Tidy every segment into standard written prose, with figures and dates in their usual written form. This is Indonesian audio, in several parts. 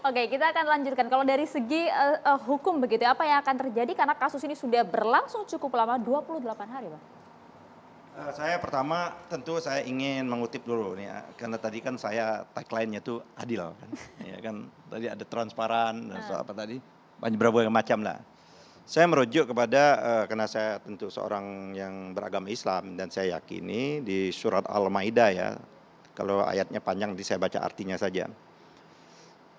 Oke, kita akan lanjutkan. Kalau dari segi hukum begitu, apa yang akan terjadi karena kasus ini sudah berlangsung cukup lama, 28 hari, Bang? Saya pertama tentu saya ingin mengutip dulu nih ya, karena tadi kan saya tagline-nya tuh adil kan. Ya kan tadi ada transparan dan apa tadi banyak berbagai macam lah. Saya merujuk kepada karena saya tentu seorang yang beragama Islam dan saya yakini di surat Al-Maidah ya. Kalau ayatnya panjang nanti saya baca artinya saja.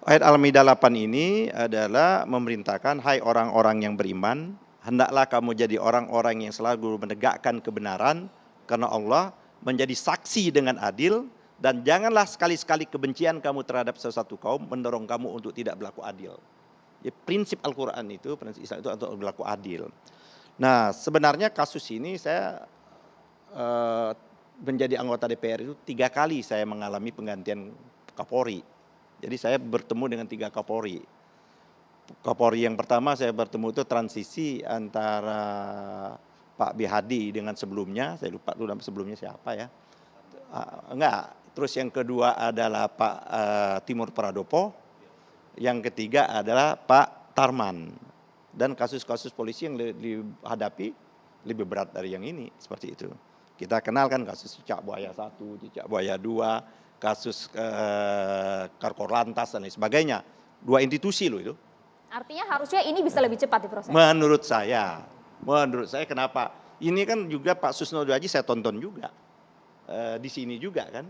Ayat Al-Maidah 8 ini adalah memerintahkan hai orang-orang yang beriman, hendaklah kamu jadi orang-orang yang selalu menegakkan kebenaran karena Allah menjadi saksi dengan adil dan janganlah sekali-sekali kebencian kamu terhadap sesuatu kaum mendorong kamu untuk tidak berlaku adil. Ya, prinsip Al-Quran itu, prinsip Islam itu untuk berlaku adil. Nah sebenarnya kasus ini saya menjadi anggota DPR itu 3 kali saya mengalami penggantian Kapolri. Jadi saya bertemu dengan 3 Kapolri. Kapolri yang pertama saya bertemu itu transisi antara Pak B. Hadi dengan sebelumnya, saya lupa dulu nama sebelumnya siapa ya. Enggak, terus yang kedua adalah Pak Timur Pradopo, yang ketiga adalah Pak Tarman. Dan kasus-kasus polisi yang dihadapi lebih berat dari yang ini, seperti itu. Kita kenalkan kasus Cicak Buaya 1, Cicak Buaya 2, kasus Karkorlantas dan lain sebagainya. 2 institusi loh itu. Artinya harusnya ini bisa lebih cepat diproses. Menurut saya kenapa? Ini kan juga Pak Susno Daji saya tonton juga di sini juga kan.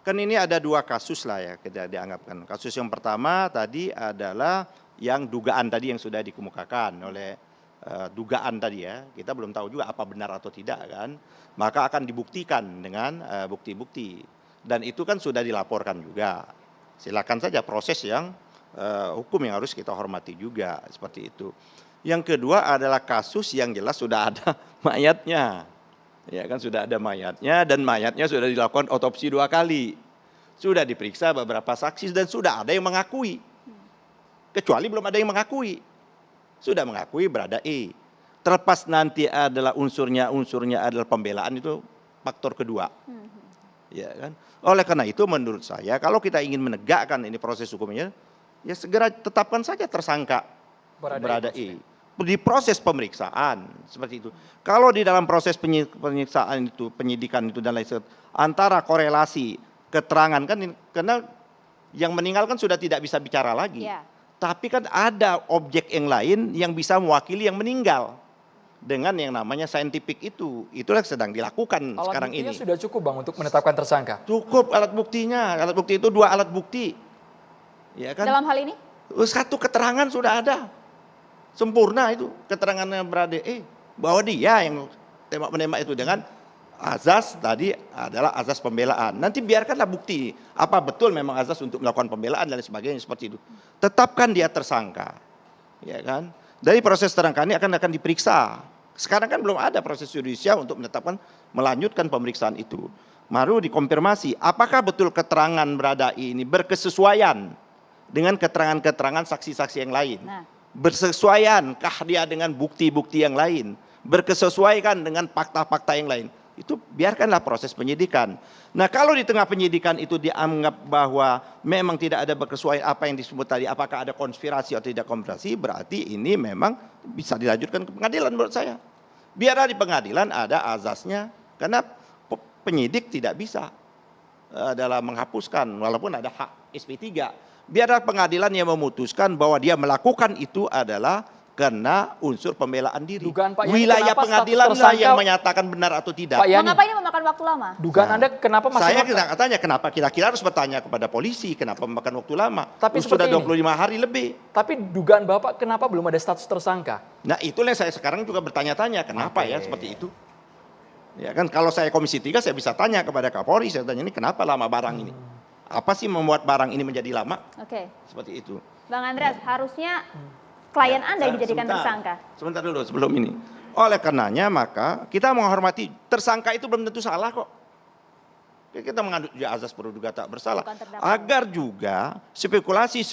Kan ini ada 2 kasus lah ya kita dianggapkan. Kasus yang pertama tadi adalah yang dugaan tadi yang sudah dikemukakan oleh dugaan tadi ya. Kita belum tahu juga apa benar atau tidak kan. Maka akan dibuktikan dengan bukti-bukti. Dan itu kan sudah dilaporkan juga. Silakan saja proses yang hukum yang harus kita hormati juga seperti itu. Yang kedua adalah kasus yang jelas sudah ada mayatnya. Ya kan sudah ada mayatnya dan mayatnya sudah dilakukan otopsi 2 kali. Sudah diperiksa beberapa saksi dan sudah ada yang mengakui. Kecuali belum ada yang mengakui. Sudah mengakui berada E. Terlepas nanti adalah unsurnya adalah pembelaan itu faktor kedua. Ya kan? Oleh karena itu menurut saya kalau kita ingin menegakkan ini proses hukumnya ya segera tetapkan saja tersangka berada E. Di proses pemeriksaan seperti itu. Kalau di dalam proses penyiksaan itu, penyidikan itu dan lain sebagainya, antara korelasi keterangan kan karena yang meninggal kan sudah tidak bisa bicara lagi. Ya. Tapi kan ada objek yang lain yang bisa mewakili yang meninggal dengan yang namanya saintifik itu. Itulah sedang dilakukan sekarang ini. Alat buktinya sudah cukup Bang untuk menetapkan tersangka? Cukup alat buktinya. Alat bukti itu 2 alat bukti. Ya kan? Dalam hal ini? 1 keterangan sudah ada. Sempurna itu keterangannya berada bahwa dia yang tembak-menembak itu dengan azas tadi adalah azas pembelaan. Nanti biarkanlah bukti apa betul memang azas untuk melakukan pembelaan dan sebagainya seperti itu. Tetapkan dia tersangka. Ya kan? Dari proses tersangka ini akan diperiksa. Sekarang kan belum ada proses judisial untuk menetapkan melanjutkan pemeriksaan itu. Baru dikonfirmasi apakah betul keterangan berada ini berkesesuaian dengan keterangan-keterangan saksi-saksi yang lain. Bersesuaiankah dia dengan bukti-bukti yang lain, berkesesuaian dengan fakta-fakta yang lain, itu biarkanlah proses penyidikan. Nah kalau di tengah penyidikan itu dianggap bahwa memang tidak ada berkesesuaian apa yang disebut tadi, apakah ada konspirasi atau tidak konspirasi, berarti ini memang bisa dilanjutkan ke pengadilan menurut saya. Biarlah di pengadilan ada azasnya, karena penyidik tidak bisa dalam menghapuskan walaupun ada hak SP3. Biarlah pengadilan yang memutuskan bahwa dia melakukan itu adalah karena unsur pembelaan diri. Dugaan Pak Yani, wilayah kenapa pengadilan status lah tersangka- yang menyatakan benar atau tidak. Pak Yani, Mengapa ini memakan waktu lama? dugaan Anda kenapa masih Saya katanya kenapa kira-kira harus bertanya kepada polisi kenapa memakan waktu lama. Tapi Sudah seperti ini. 25 hari lebih. Tapi dugaan Bapak kenapa belum ada status tersangka? Nah itulah yang saya sekarang juga bertanya-tanya kenapa ya seperti itu. Ya kan kalau saya Komisi 3 saya bisa tanya kepada Kapolri, saya tanya ini kenapa lama barang ini. Apa sih membuat barang ini menjadi lama? Oke. Seperti itu. Bang Andreas, harusnya klien Anda yang dijadikan tersangka. Sebentar dulu sebelum ini. Oleh karenanya maka kita menghormati tersangka itu belum tentu salah kok. Kita mengandung azas praduga tak bersalah. Agar juga spekulasi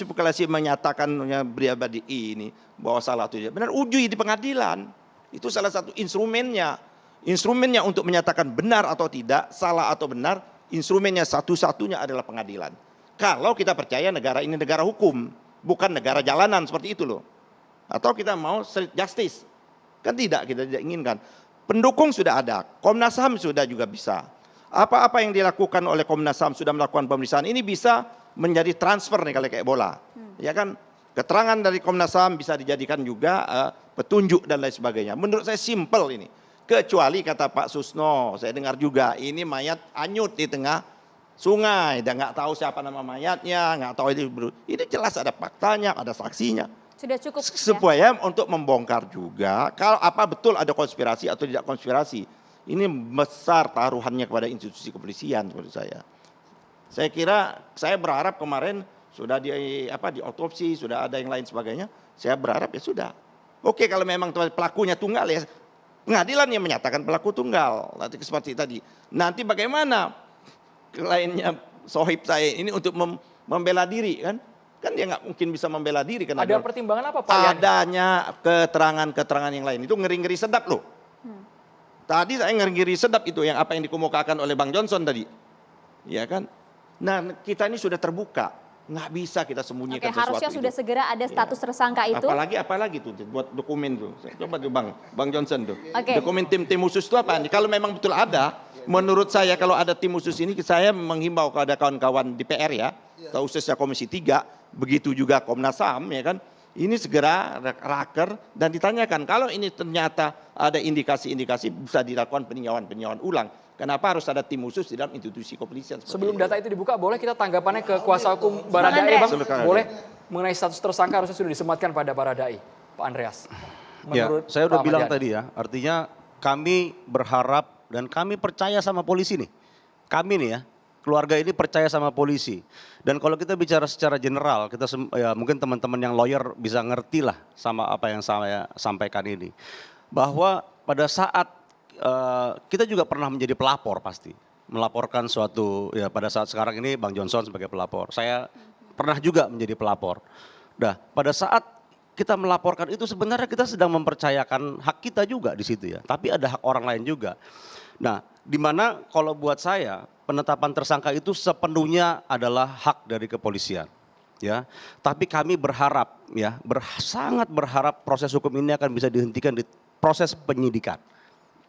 menyatakannya pribadi ini bahwa salah atau tidak benar, uji di pengadilan. Itu salah satu instrumennya. Instrumennya untuk menyatakan benar atau tidak, salah atau benar, instrumennya satu-satunya adalah pengadilan. Kalau kita percaya negara ini negara hukum, bukan negara jalanan seperti itu loh. Atau kita mau street justice. Kan tidak, kita tidak inginkan. Pendukung sudah ada, Komnas HAM sudah juga bisa. Apa-apa yang dilakukan oleh Komnas HAM sudah melakukan pemeriksaan, ini bisa menjadi transfer nih kalau kayak bola. Ya kan, keterangan dari Komnas HAM bisa dijadikan juga petunjuk dan lain sebagainya. Menurut saya simpel ini. Kecuali kata Pak Susno, saya dengar juga ini mayat hanyut di tengah sungai, dan nggak tahu siapa nama mayatnya, nggak tahu ini jelas ada faktanya, ada saksinya. Sudah cukup ya? Supaya untuk membongkar juga, kalau apa betul ada konspirasi atau tidak konspirasi. Ini besar taruhannya kepada institusi kepolisian menurut saya. Saya kira, saya berharap kemarin sudah diotopsi, sudah ada yang lain sebagainya. Saya berharap ya sudah. Oke, kalau memang pelakunya tunggal ya pengadilan yang menyatakan pelaku tunggal. Nanti seperti tadi. Nanti bagaimana kliennya sohib saya ini untuk membela diri kan? Kan dia nggak mungkin bisa membela diri karena Ada pertimbangan apa Pak Yani? adanya keterangan-keterangan yang lain itu ngeri-ngeri sedap loh. Tadi saya ngeri-ngeri sedap itu yang apa yang dikemukakan oleh Bang Johnson tadi. Ya kan? Nah, kita ini sudah terbuka. Nggak bisa kita sembunyikan sesuatu. Harusnya sudah segera ada status tersangka itu. Apalagi tuh buat dokumen tuh. Coba tuh Bang Johnson tuh. Oke. Dokumen tim khusus itu apa? Kalau memang betul ada, menurut saya kalau ada tim khusus ini, saya menghimbau kepada kawan-kawan DPR ya, khususnya Komisi 3, begitu juga Komnas HAM ya kan, ini segera raker dan ditanyakan. Kalau ini ternyata ada indikasi-indikasi bisa dilakukan peninjauan ulang. Kenapa harus ada tim khusus di dalam institusi kepolisian? Sebelum data itu dibuka, boleh kita tanggapannya ke kuasa hukum Baradae, Bang? Boleh, mengenai status tersangka harusnya sudah disematkan pada Baradae, Pak Andreas. Ya, saya udah bilang tadi ya, artinya kami berharap dan kami percaya sama polisi nih. Kami nih ya, keluarga ini percaya sama polisi. Dan kalau kita bicara secara general, kita ya mungkin teman-teman yang lawyer bisa ngerti lah sama apa yang saya sampaikan ini. Bahwa pada saat kita juga pernah menjadi pelapor pasti. Melaporkan suatu, ya pada saat sekarang ini Bang Johnson sebagai pelapor. Saya pernah juga menjadi pelapor. Nah, pada saat kita melaporkan itu sebenarnya kita sedang mempercayakan hak kita juga di situ ya. Tapi ada hak orang lain juga. Nah, di mana kalau buat saya penetapan tersangka itu sepenuhnya adalah hak dari kepolisian. Ya, tapi kami berharap ya, sangat berharap proses hukum ini akan bisa dihentikan di proses penyidikan.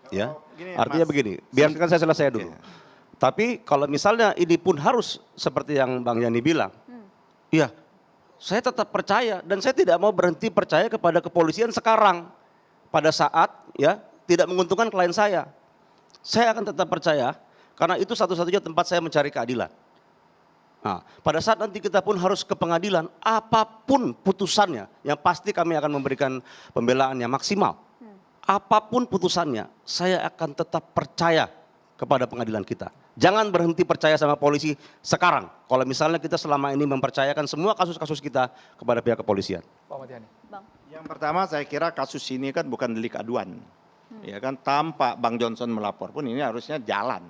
Ya, artinya begini, biarkan saya selesai dulu. Tapi kalau misalnya ini pun harus seperti yang Bang Yani bilang, ya saya tetap percaya dan saya tidak mau berhenti percaya kepada kepolisian sekarang. Pada saat ya tidak menguntungkan klien saya akan tetap percaya karena itu satu-satunya tempat saya mencari keadilan. Nah, pada saat nanti kita pun harus ke pengadilan, apapun putusannya, yang pasti kami akan memberikan pembelaan yang maksimal. Apapun putusannya, saya akan tetap percaya kepada pengadilan kita. Jangan berhenti percaya sama polisi sekarang. Kalau misalnya kita selama ini mempercayakan semua kasus-kasus kita kepada pihak kepolisian. Pak Matiani. Bang. Yang pertama saya kira kasus ini kan bukan delik aduan. Ya kan, tanpa Bang Johnson melapor pun ini harusnya jalan.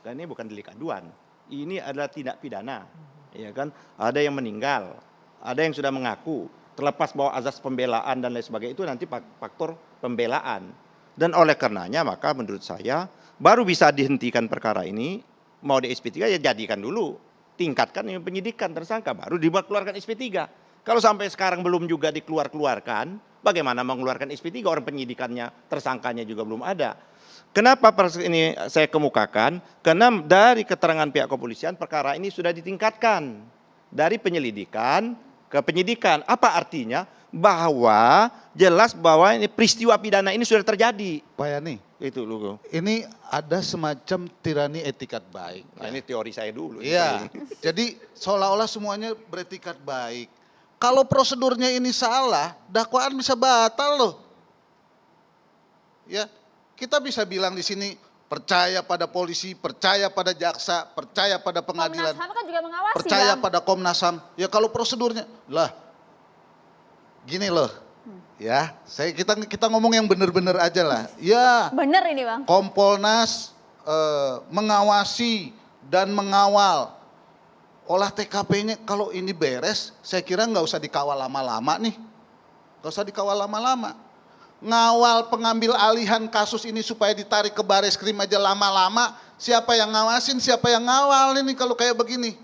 Dan ini bukan delik aduan. Ini adalah tindak pidana. Ya kan, ada yang meninggal, ada yang sudah mengaku. Terlepas bahwa azas pembelaan dan lain sebagainya itu nanti faktor pembelaan. Dan oleh karenanya maka menurut saya baru bisa dihentikan perkara ini, mau di SP3 ya jadikan dulu. Tingkatkan yang penyidikan tersangka, baru dibuat keluarkan SP3. Kalau sampai sekarang belum juga dikeluarkan, bagaimana mengeluarkan SP3 orang penyidikannya, tersangkanya juga belum ada. Kenapa ini saya kemukakan? Karena dari keterangan pihak kepolisian perkara ini sudah ditingkatkan. Dari penyelidikan ke penyidikan. Apa artinya? Bahwa jelas bahwa ini peristiwa pidana ini sudah terjadi. Pak Yani, Itu loh. ini ada semacam tirani etikat baik. Nah, ini teori saya dulu. Iya, jadi seolah-olah semuanya beretikat baik. Kalau prosedurnya ini salah, dakwaan bisa batal loh. Ya, kita bisa bilang di sini percaya pada polisi, percaya pada jaksa, percaya pada pengadilan, Komnas HAM kan juga mengawasi, percaya Bang. pada Komnas HAM. Ya kalau prosedurnya, lah, gini loh, ya, kita ngomong yang benar-benar aja lah. Ya, Bener ini, Bang. Kompolnas mengawasi dan mengawal olah TKP-nya. Kalau ini beres, saya kira nggak usah dikawal lama-lama nih, nggak usah dikawal lama-lama. Ngawal pengambil alihan kasus ini supaya ditarik ke Bareskrim aja lama-lama. Siapa yang ngawasin, siapa yang ngawal ini kalau kayak begini?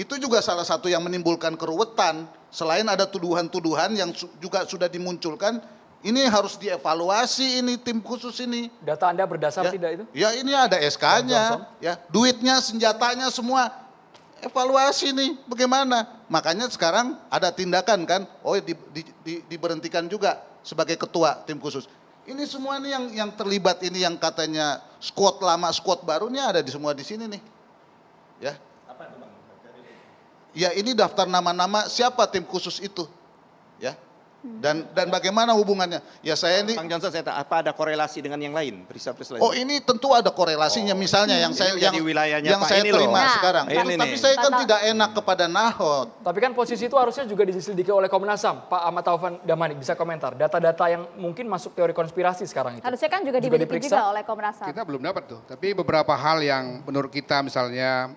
itu juga salah satu yang menimbulkan keruwetan. Selain ada tuduhan-tuduhan yang juga sudah dimunculkan, ini harus dievaluasi ini tim khusus ini. Data Anda berdasar Ya, tidak itu? ya ini ada SK-nya, Johnson? ya duitnya, senjatanya semua evaluasi nih bagaimana. Makanya sekarang ada tindakan kan, oh diberhentikan juga sebagai ketua tim khusus. Ini semua nih yang terlibat ini yang katanya squad lama, squad baru nih ada di semua di sini nih. Ya. Ya ini daftar nama-nama siapa tim khusus itu. Ya. Dan bagaimana hubungannya? Ya saya ini Bang Johnson, saya apa ada korelasi dengan yang lain, peristiwa-peristiwa lain? oh ini tentu ada korelasinya misalnya yang saya jadi wilayahnya yang Pak saya ini terima loh. Nah, sekarang. ini Tapi nih. saya kan tidak enak kepada Nahot. Tapi kan posisi itu harusnya juga diselidiki oleh Komnas HAM. Pak Ahmad Taufan Damanik bisa komentar. Data-data yang mungkin masuk teori konspirasi sekarang itu. Harusnya kan juga dimiliki diperiksa? juga oleh Komnas HAM. Kita belum dapat tuh, tapi beberapa hal yang menurut kita misalnya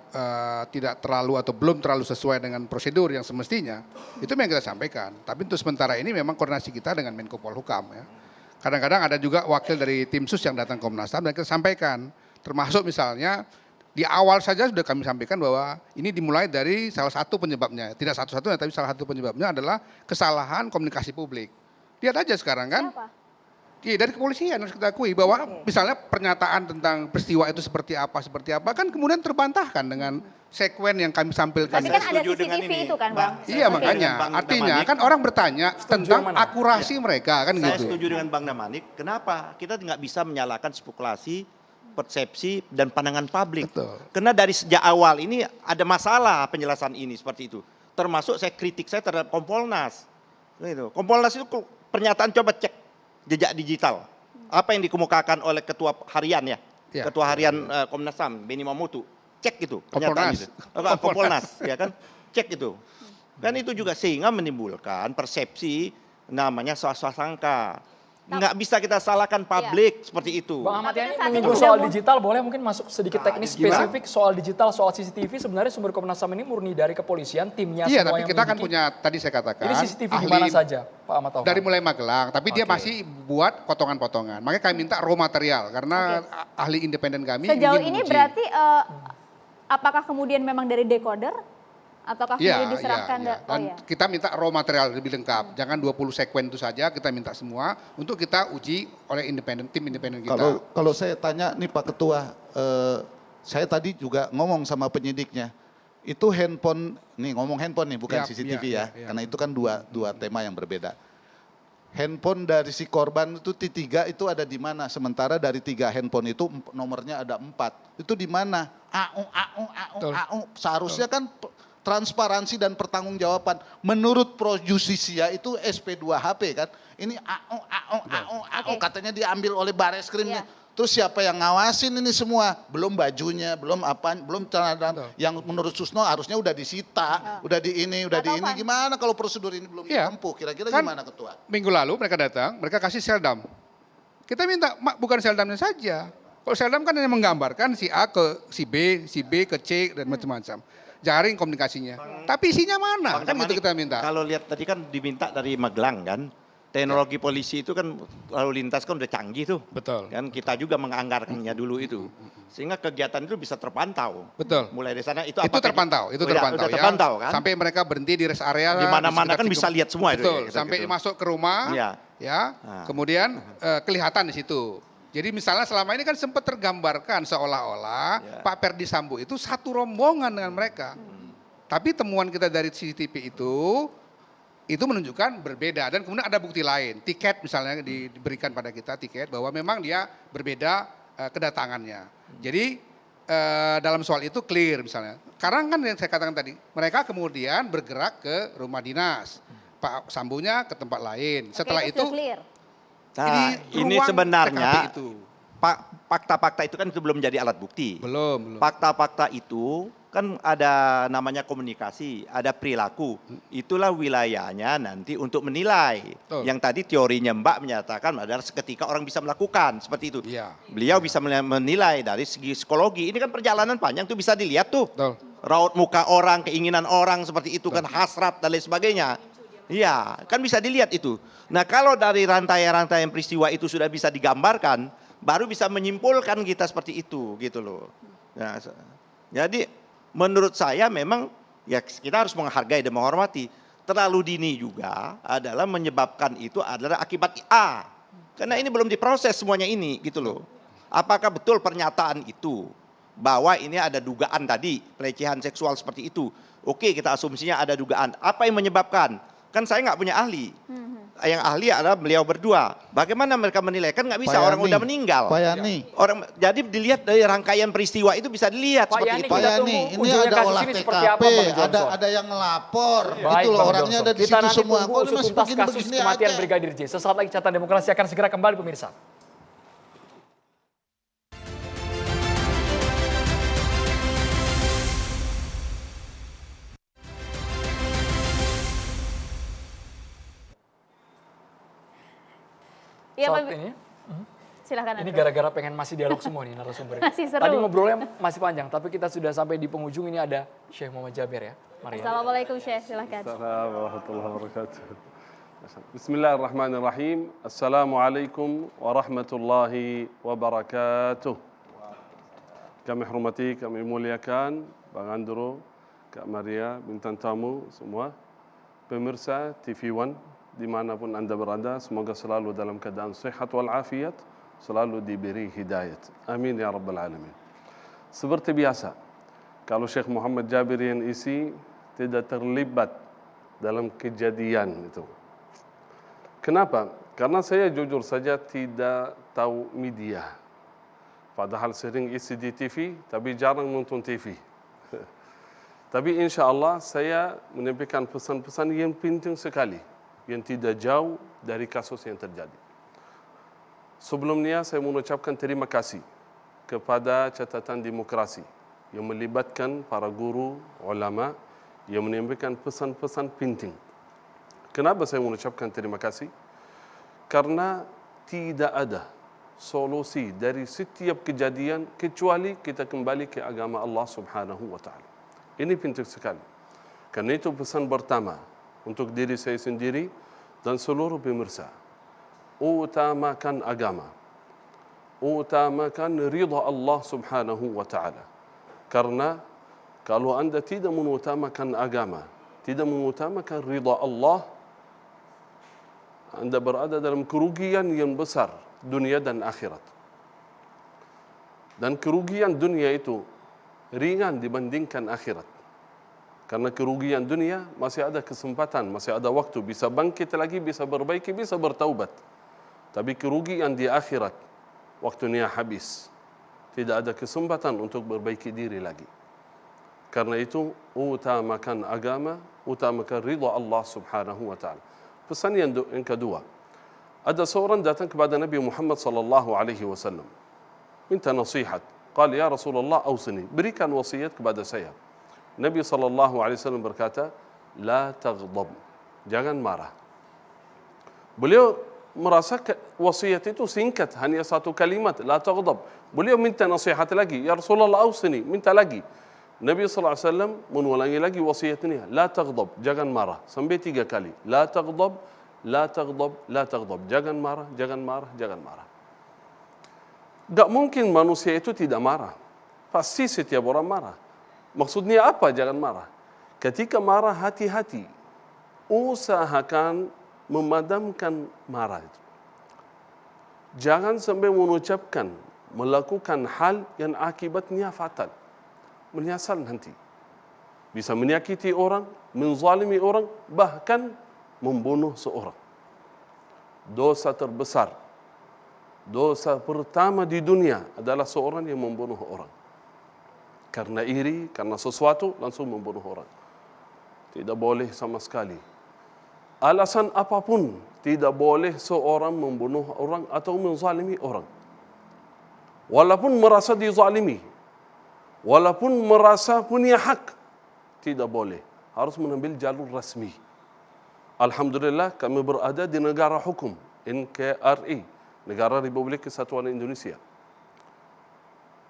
tidak terlalu atau belum terlalu sesuai dengan prosedur yang semestinya, itu yang kita sampaikan. Tapi untuk sementara ini memang koordinasi kita dengan Menko Polhukam ya. Kadang-kadang ada juga wakil dari tim sus yang datang ke Komnas HAM dan kita sampaikan, termasuk misalnya di awal saja sudah kami sampaikan bahwa ini dimulai dari salah satu penyebabnya, tidak satu-satunya tapi salah satu penyebabnya adalah kesalahan komunikasi publik. Lihat aja sekarang kan. Siapa? Iya dari kepolisian harus kita akui bahwa misalnya pernyataan tentang peristiwa itu seperti apa kan kemudian terbantahkan dengan sekuen yang kami sampaikan. Tapi kan ada setuju dengan CCTV ini. itu kan Bang. Iya Setuju makanya dengan Bang artinya Damanik. kan orang bertanya tentang yang mana? akurasi mereka kan Saya gitu. setuju dengan Bang Damanik, kenapa kita nggak bisa menyalahkan spekulasi, persepsi, dan pandangan publik. Betul. Karena dari sejak awal ini ada masalah penjelasan ini seperti itu. Termasuk kritik saya terhadap Kompolnas. Gitu. Kompolnas itu pernyataan coba cek jejak digital. Apa yang dikemukakan oleh ketua harian ya, Ya. ketua harian Komnas HAM, Beni Mamutu, cek itu pernyataan Kompolnas. itu. Kompolnas, ya kan, cek itu. Kan itu juga sehingga menimbulkan persepsi namanya swasangka. Nggak bisa kita salahkan publik seperti itu. Bang Ahmad Tapi kan Yani saat ini menyinggung sudah soal mau- digital, boleh mungkin masuk sedikit teknis gimana? spesifik soal digital, soal CCTV. Sebenarnya sumber Komnas HAM ini murni dari kepolisian, timnya Iya semua tapi yang kita kan menyelidiki. punya tadi saya katakan Ini CCTV di mana saja, Pak Ahmad Taufan? dari mulai Magelang, tapi dia Oke. masih buat potongan-potongan. Makanya kami minta raw material karena ahli independen kami Sejauh ingin ini menguji. berarti apakah kemudian memang dari decoder? Ataukah kemudian diserahkan? iya. Dan kita minta raw material lebih lengkap. Jangan 20 sekuen itu saja, kita minta semua untuk kita uji oleh tim independen kita. Kalau saya tanya nih Pak Ketua, saya tadi juga ngomong sama penyidiknya, itu handphone, nih ngomong handphone nih bukan Yap, CCTV iya, ya, iya. karena itu kan dua tema yang berbeda. Handphone dari si korban itu T3 itu ada di mana? Sementara dari 3 handphone itu nomornya ada 4. Itu di mana? Betul. Seharusnya kan transparansi dan pertanggungjawaban. Menurut Pro Justisia itu SP2HP kan. Ini katanya diambil oleh Bareskrimnya. Iya. Terus siapa yang ngawasin ini semua? Belum bajunya, belum apa, belum celana Betul. yang menurut Susno harusnya udah disita, udah di ini, udah Pak di ini. Taufan. Gimana kalau prosedur ini belum Iya. ditempuh? Kira-kira Kan gimana Ketua? Minggu lalu mereka datang, mereka kasih seldam. Kita minta bukan seldamnya saja. Kalau seldam kan hanya menggambarkan si A ke si B ke C dan macam-macam. Jaring komunikasinya. Tapi isinya mana? Bang Kan Damanik, gitu kita minta. Kalau lihat tadi kan diminta dari Magelang kan, teknologi polisi itu kan lalu lintas kan udah canggih tuh. Betul. Kan kita juga menganggarkannya dulu itu. Sehingga kegiatan itu bisa terpantau. Betul. Mulai dari sana itu Itu terpantau, itu terpantau Udah ya. terpantau kan? Sampai mereka berhenti di rest area. Di mana-mana sekitar kan bisa lihat semua itu ya, Betul, gitu, sampai gitu. masuk ke rumah, Iya. ya. Nah. Kemudian kelihatan di situ. Jadi misalnya selama ini kan sempat tergambarkan seolah-olah Ya. Pak Perdi Sambo itu satu rombongan dengan mereka. Tapi temuan kita dari CCTV itu menunjukkan berbeda dan kemudian ada bukti lain. Tiket misalnya diberikan pada kita tiket bahwa memang dia berbeda kedatangannya. Jadi dalam soal itu clear misalnya. Sekarang kan yang saya katakan tadi, mereka kemudian bergerak ke rumah dinas. Pak Sambonya ke tempat lain. Setelah Oke, itu sudah clear. Nah, ini ruang sebenarnya TKP itu. fakta-fakta itu kan itu belum jadi alat bukti. Belum. Fakta-fakta itu kan ada namanya komunikasi, ada perilaku. Itulah wilayahnya nanti untuk menilai. Betul. Yang tadi teorinya Mbak menyatakan adalah seketika orang bisa melakukan seperti itu. Iya. Beliau bisa menilai dari segi psikologi. Ini kan perjalanan panjang tuh bisa dilihat tuh. Betul. Raut muka orang, keinginan orang seperti itu kan hasrat dan lain sebagainya. Iya, kan bisa dilihat itu. Nah, kalau dari rantaian-rantaian peristiwa itu sudah bisa digambarkan, baru bisa menyimpulkan kita seperti itu gitu loh. Nah, jadi menurut saya memang Ya kita harus menghargai dan menghormati. Terlalu dini juga adalah menyebabkan itu adalah akibat A. Karena ini belum diproses semuanya ini gitu loh. Apakah betul pernyataan itu bahwa ini ada dugaan tadi pelecehan seksual seperti itu? Oke, kita asumsinya ada dugaan. Apa yang menyebabkan? Kan saya nggak punya ahli. Yang ahli adalah beliau berdua. Bagaimana mereka menilai? Kan nggak bisa, Pak orang Yani. udah meninggal. Pak Yani. Jadi dilihat dari rangkaian peristiwa itu bisa dilihat Pak seperti Yani, itu. Pak kita Yani, tunggu ini ujungnya ada kasus olah ini TKP, seperti apa, Bang Johnson. ada yang ngelapor, Baik, itu loh Bang orangnya Johnson. ada di Kita situ nanti semua. tunggu Kok ini masih usut tuntas kasus begini-begini kematian aja? Brigadir J. Sesaat lagi Catatan Demokrasi akan segera kembali pemirsa. Iya, Saat Pak. ini, Silakan. ini Andrew. gara-gara pengen masih dialog semua nih narasumber. Masih seru. Tadi ngobrolnya masih panjang, tapi kita sudah sampai di penghujung. Ini ada Syekh Muhammad Jabir ya. Mari. Assalamualaikum Syekh, silakan. السلام ورحمة الله وبركاته بسم الله الرحمن الرحيم السلام عليكم ورحمة الله وبركاته. Kami hormati, kami muliakan Bang Andrew, Kak Maria, bintang tamu semua, pemirsa TV One dimanapun Anda berada, semoga selalu dalam keadaan sehat walafiat, selalu diberi hidayat. Amin ya Rabbal Alamin. Seperti biasa, kalau Syekh Muhammad Jabir yang isi tidak terlibat dalam kejadian itu. Kenapa? Karena saya jujur saja tidak tahu media. Padahal sering isi di TV, tapi jarang nonton TV. Tapi insya Allah saya menyampaikan pesan-pesan yang penting sekali, yang tidak jauh dari kasus yang terjadi. Sebelumnya saya mengucapkan terima kasih kepada Catatan Demokrasi yang melibatkan para guru, ulama, yang menyampaikan pesan-pesan penting. Kenapa saya mengucapkan terima kasih? Karena tidak ada solusi dari setiap kejadian kecuali kita kembali ke agama Allah Subhanahu wa taala. Ini penting sekali. Karena itu pesan pertama untuk diri saya sendiri dan seluruh pemirsa. Utamakan agama. Utamakan ridha Allah Subhanahu wa taala. Karena kalau Anda tidak mengutamakan agama, tidak mengutamakan ridha Allah, Anda berada dalam kerugian yang besar dunia dan akhirat. Dan kerugian dunia itu ringan dibandingkan akhirat. Karena kerugian dunia masih ada kesempatan, masih ada waktu, bisa bangkit lagi, bisa berbaiki, bisa bertaubat. Tapi kerugian di akhirat, waktunya habis. Tidak ada kesempatan untuk berbaiki diri lagi. Karena itu utamakan agama, utamakan ridha Allah Subhanahu wa taala. Pesan yang kedua, ada seorang datang kepada Nabi Muhammad sallallahu alaihi wasallam, minta nasihat. Qala ya Rasulullah awsini, berikan wasiat kepada saya. Nabi sallallahu alaihi wasallam berkata, la taghdab, jangan marah. Beliau merasa wasiat itu singkat, hanya satu kalimat, la taghdab. Beliau minta nasihat lagi, ya Rasulullah awsini, minta lagi. Nabi sallallahu alaihi wasallam mengulangi lagi wasiat ini, la taghdab, jangan marah, sampai 3 kali. La taghdab, la taghdab, la taghdab. Jangan marah, jangan marah, jangan marah. Tak mungkin manusia itu tidak marah. Pasti setiap orang marah. Maksudnya apa jangan marah? Ketika marah, hati-hati. Usahakan memadamkan marah itu. Jangan sampai mengucapkan, melakukan hal yang akibatnya fatal. Menyesal nanti. Bisa menyakiti orang, menzalimi orang, bahkan membunuh seorang. Dosa terbesar, dosa pertama di dunia adalah seorang yang membunuh orang. Karena iri, karena sesuatu, langsung membunuh orang. Tidak boleh sama sekali. Alasan apapun, tidak boleh seorang membunuh orang atau menzalimi orang. Walaupun merasa dizalimi, walaupun merasa punya hak, tidak boleh. Harus mengambil jalur rasmi. Alhamdulillah kami berada di negara hukum, NKRI, Negara Republik Kesatuan Indonesia.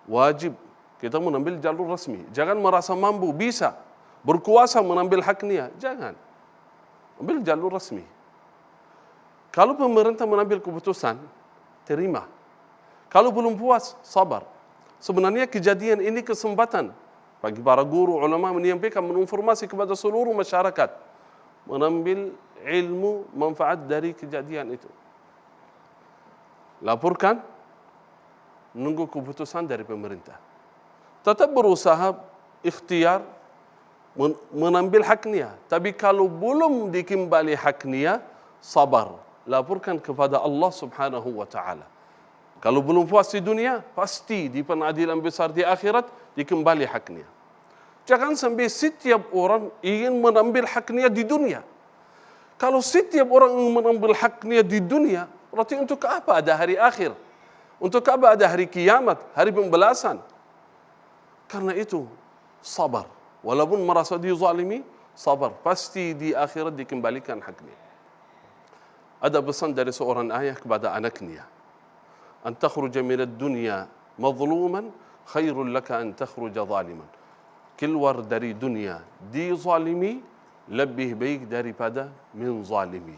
Wajib kita mengambil jalur rasmi. Jangan merasa mampu, bisa, berkuasa mengambil haknya. Jangan. Ambil jalur rasmi. Kalau pemerintah mengambil keputusan, terima. Kalau belum puas, sabar. Sebenarnya kejadian ini kesempatan bagi para guru, ulama menyampaikan, menginformasi kepada seluruh masyarakat. Mengambil ilmu, manfaat dari kejadian itu. Laporkan, menunggu keputusan dari pemerintah. Tetap berusaha ikhtiar, menambil haknya. Tapi kalau belum dikembali haknya, sabar. Laporkan kepada Allah Subhanahu wa Ta'ala. Kalau belum puas di dunia, pasti di pengadilan besar di akhirat dikembali haknya. Jangan sampai setiap orang ingin menambil haknya di dunia. Kalau setiap orang ingin menambil haknya di dunia, berarti untuk apa ada hari akhir? Untuk apa ada hari kiamat, hari pembalasan? Karena itu, sabar. Walaupun merasa dizalimi, sabar. Pasti di akhirat dikembalikan haknya. Ada pesan dari seorang ayah kepada anaknya. An takhruja minad dunya mazluman khairul laka an takhruja zaliman. Keluar dari dunia dizalimi lebih baik daripada menzalimi.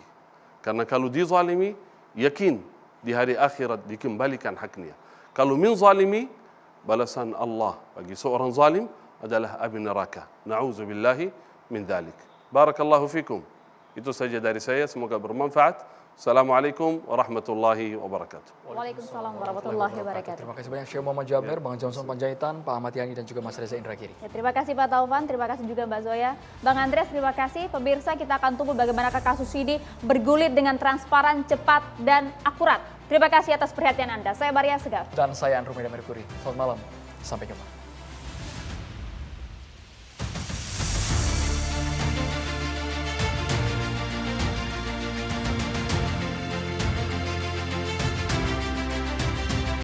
Karena kalau dizalimi, yakin di hari akhirat dikembalikan haknya. Kalau menzalimi, balasan Allah bagi seorang zalim adalah api neraka. Na'udzubillahi min dzalik. Barakallahu fikum. Itu saja dari saya, semoga bermanfaat. Assalamualaikum warahmatullahi wabarakatuh. Waalaikumsalam warahmatullahi wabarakatuh. Terima kasih banyak Syekh Muhammad Jabir, Bang Johnson Panjaitan, Pak Ahmad Yani, dan juga Mas Reza Indragiri. Ya, terima kasih Pak Taufan, terima kasih juga Mbak Zoya. Bang Andreas, terima kasih. Pemirsa, kita akan tunggu bagaimana kasus ini bergulir dengan transparan, cepat, dan akurat. Terima kasih atas perhatian Anda. Saya Maria Segaf. Dan saya Andromeda Mercury. Selamat malam, sampai jumpa.